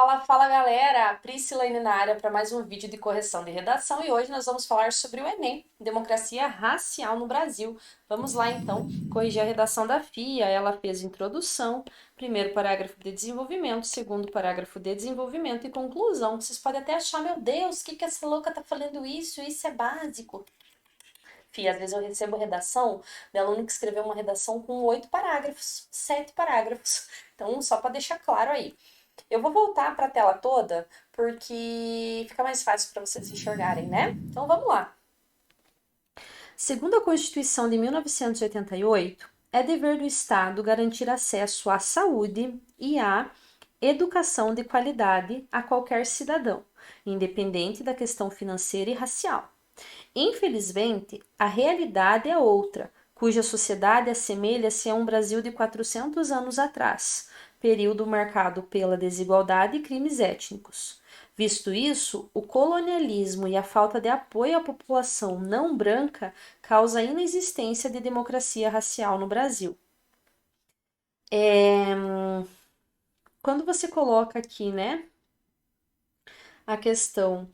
Fala, fala galera! Priscila indo na área para mais um vídeo de correção de redação e hoje nós vamos falar sobre o Enem, democracia racial no Brasil. Vamos lá então corrigir a redação da FIA. Ela fez introdução, primeiro parágrafo de desenvolvimento, segundo parágrafo de desenvolvimento e conclusão. Vocês podem até achar, meu Deus, o que que essa louca tá falando isso? Isso é básico. FIA, às vezes eu recebo redação de aluno que escreveu uma redação com 8 parágrafos, 7 parágrafos. Então, só para deixar claro aí. Eu vou voltar para a tela toda porque fica mais fácil para vocês enxergarem, né? Então vamos lá. Segundo a Constituição de 1988, é dever do Estado garantir acesso à saúde e à educação de qualidade a qualquer cidadão, independente da questão financeira e racial. Infelizmente, a realidade é outra, cuja sociedade assemelha-se a um Brasil de 400 anos atrás, período marcado pela desigualdade e crimes étnicos. Visto isso, o colonialismo e a falta de apoio à população não branca causa a inexistência de democracia racial no Brasil. Quando você coloca aqui, né, a questão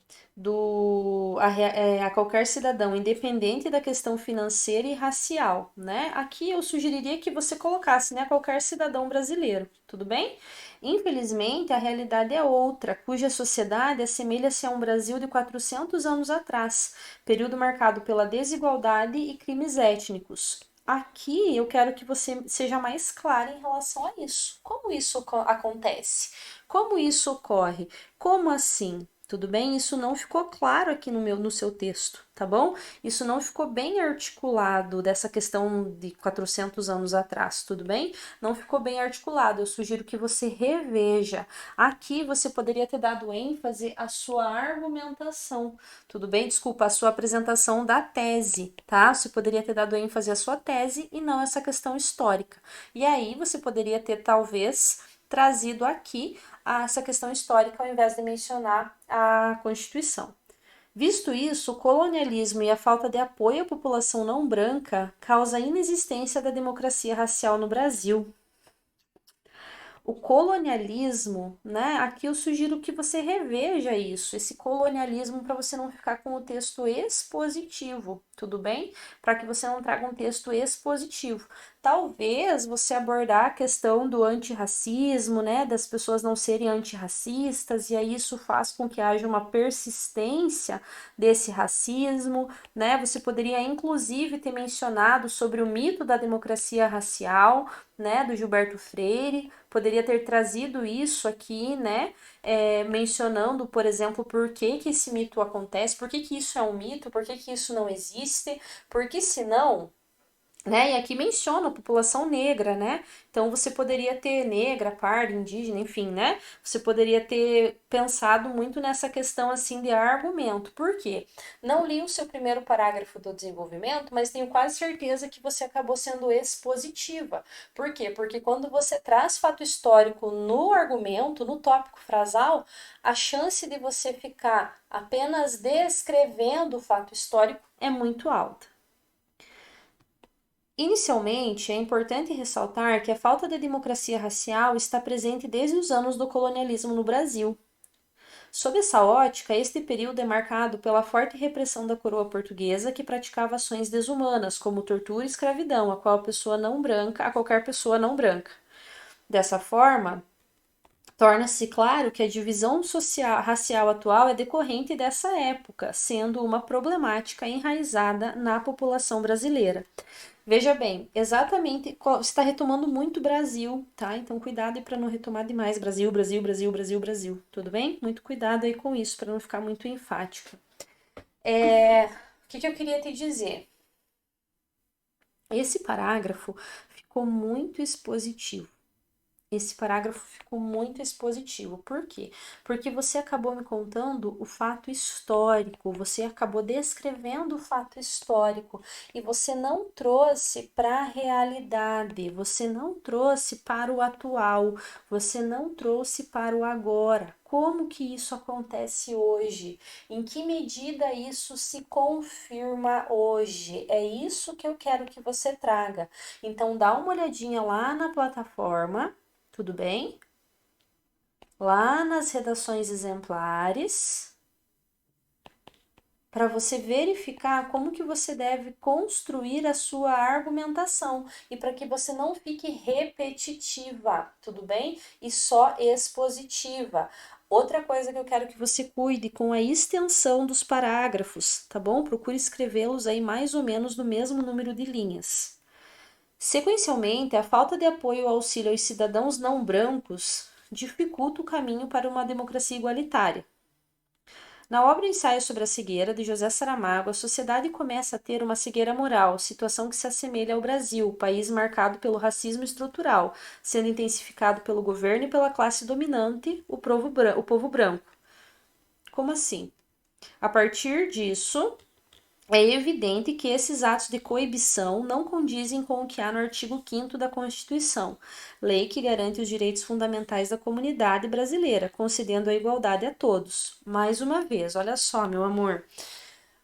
a qualquer cidadão, independente da questão financeira e racial, né? Aqui eu sugeriria que você colocasse, né, a qualquer cidadão brasileiro, tudo bem? Infelizmente, a realidade é outra, cuja sociedade assemelha-se a um Brasil de 400 anos atrás, período marcado pela desigualdade e crimes étnicos. Aqui eu quero que você seja mais clara em relação a isso. Como isso acontece? Como isso ocorre? Como assim? Tudo bem? Isso não ficou claro aqui no seu texto, tá bom? Isso não ficou bem articulado dessa questão de 400 anos atrás, tudo bem? Não ficou bem articulado. Eu sugiro que você reveja. Aqui você poderia ter dado ênfase à sua argumentação, tudo bem? Desculpa, a sua apresentação da tese, tá? Você poderia ter dado ênfase à sua tese e não essa questão histórica. E aí você poderia ter talvez trazido aqui essa questão histórica ao invés de mencionar a Constituição. Visto isso, o colonialismo e a falta de apoio à população não branca causa a inexistência da democracia racial no Brasil. O colonialismo, né? Aqui eu sugiro que você reveja isso, esse colonialismo, para você não ficar com o texto expositivo, tudo bem? Para que você não traga um texto expositivo. Talvez você abordar a questão do antirracismo, né? Das pessoas não serem antirracistas, e aí isso faz com que haja uma persistência desse racismo, né? Você poderia, inclusive, ter mencionado sobre o mito da democracia racial, né, do Gilberto Freire, poderia ter trazido isso aqui, né, mencionando, por exemplo, por que que esse mito acontece, por que que isso é um mito, por que que isso não existe, porque senão, né? E aqui menciona a população negra, né? Então você poderia ter negra, parda, indígena, enfim, né? Você poderia ter pensado muito nessa questão assim de argumento. Por quê? Não li o seu primeiro parágrafo do desenvolvimento, mas tenho quase certeza que você acabou sendo expositiva. Por quê? Porque quando você traz fato histórico no argumento, no tópico frasal, a chance de você ficar apenas descrevendo o fato histórico é muito alta. Inicialmente, é importante ressaltar que a falta de democracia racial está presente desde os anos do colonialismo no Brasil. Sob essa ótica, este período é marcado pela forte repressão da coroa portuguesa que praticava ações desumanas, como tortura e escravidão, a qualquer pessoa não branca. Dessa forma, torna-se claro que a divisão racial atual é decorrente dessa época, sendo uma problemática enraizada na população brasileira. Veja bem, exatamente, está retomando muito Brasil, tá? Então cuidado aí para não retomar demais Brasil, Brasil, Brasil, Brasil, Brasil, tudo bem? Muito cuidado aí com isso para não ficar muito enfático. O que eu queria te dizer? Esse parágrafo ficou muito expositivo. Esse parágrafo ficou muito expositivo. Por quê? Porque você acabou me contando o fato histórico, você acabou descrevendo o fato histórico e você não trouxe para a realidade, você não trouxe para o atual, você não trouxe para o agora. Como que isso acontece hoje? Em que medida isso se confirma hoje? É isso que eu quero que você traga. Então, dá uma olhadinha lá na plataforma, tudo bem? lá nas redações exemplares, para você verificar como que você deve construir a sua argumentação e para que você não fique repetitiva, tudo bem? E só expositiva. Outra coisa que eu quero que você cuide com a extensão dos parágrafos, tá bom? Procure escrevê-los aí mais ou menos no mesmo número de linhas. Sequencialmente, a falta de apoio ao auxílio aos cidadãos não brancos dificulta o caminho para uma democracia igualitária. Na obra Ensaio sobre a Cegueira, de José Saramago, a sociedade começa a ter uma cegueira moral, situação que se assemelha ao Brasil, país marcado pelo racismo estrutural, sendo intensificado pelo governo e pela classe dominante, o povo branco. Como assim? A partir disso, é evidente que esses atos de coibição não condizem com o que há no artigo 5º da Constituição, lei que garante os direitos fundamentais da comunidade brasileira, concedendo a igualdade a todos. Mais uma vez, olha só, meu amor,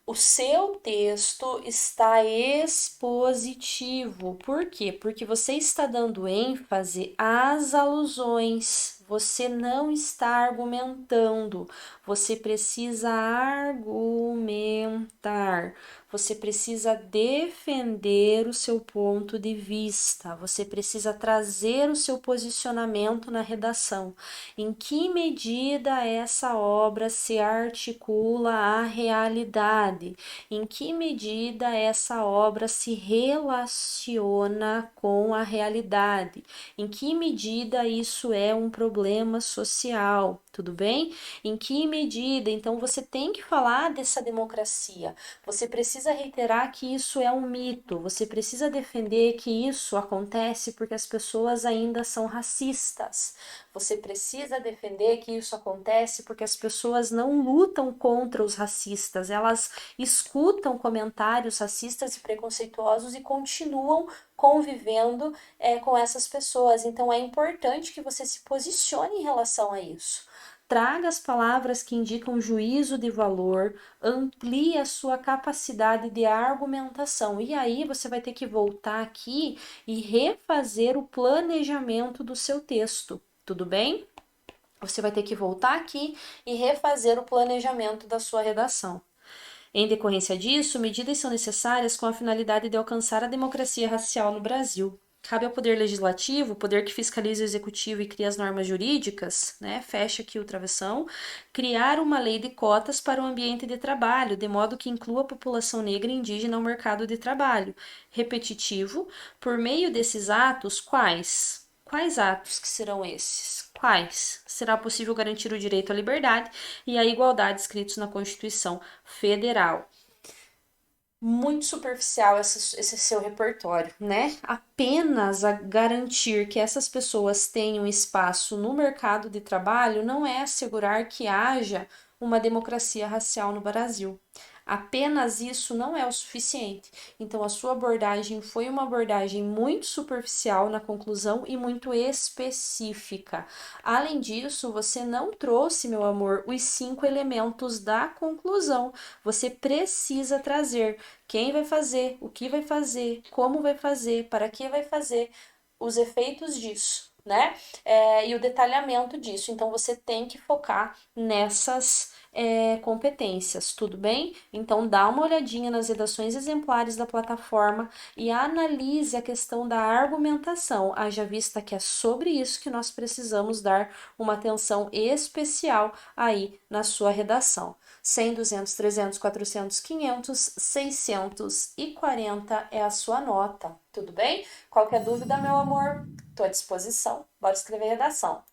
o seu texto está expositivo. Por quê? Porque você está dando ênfase às alusões. Você não está argumentando. Você precisa argumentar. Você precisa defender o seu ponto de vista. Você precisa trazer o seu posicionamento na redação. Em que medida essa obra se articula à realidade? Em que medida essa obra se relaciona com a realidade? Em que medida isso é um problema social? Tudo bem? Em que medida? Então você tem que falar dessa democracia. Você precisa reiterar que isso é um mito. Você precisa defender que isso acontece porque as pessoas ainda são racistas. Você precisa defender que isso acontece porque as pessoas não lutam contra os racistas, elas escutam comentários racistas e preconceituosos e continuam convivendo com essas pessoas. Então é importante que você se posicione em relação a isso. Traga as palavras que indicam juízo de valor, amplie a sua capacidade de argumentação. E aí você vai ter que voltar aqui e refazer o planejamento do seu texto. Tudo bem? Você vai ter que voltar aqui e refazer o planejamento da sua redação. Em decorrência disso, medidas são necessárias com a finalidade de alcançar a democracia racial no Brasil. Cabe ao Poder Legislativo, o poder que fiscaliza o Executivo e cria as normas jurídicas, né, fecha aqui o travessão, criar uma lei de cotas para o ambiente de trabalho, de modo que inclua a população negra e indígena ao mercado de trabalho. Repetitivo, por meio desses atos, quais? Quais atos que serão esses? Quais? Será possível garantir o direito à liberdade e à igualdade escritos na Constituição Federal. Muito superficial esse seu repertório, né? Apenas a garantir que essas pessoas tenham espaço no mercado de trabalho não é assegurar que haja uma democracia racial no Brasil. Apenas isso não é o suficiente. Então, a sua abordagem foi uma abordagem muito superficial na conclusão e muito específica. Além disso, você não trouxe, meu amor, os 5 elementos da conclusão. Você precisa trazer quem vai fazer, o que vai fazer, como vai fazer, para que vai fazer, os efeitos disso, né? E o detalhamento disso. Então, você tem que focar nessas competências, tudo bem? Então dá uma olhadinha nas redações exemplares da plataforma e analise a questão da argumentação, haja vista que é sobre isso que nós precisamos dar uma atenção especial aí na sua redação. 100, 200, 300, 400, 500, 640 é a sua nota, tudo bem? Qualquer dúvida, meu amor, estou à disposição. Bora escrever redação.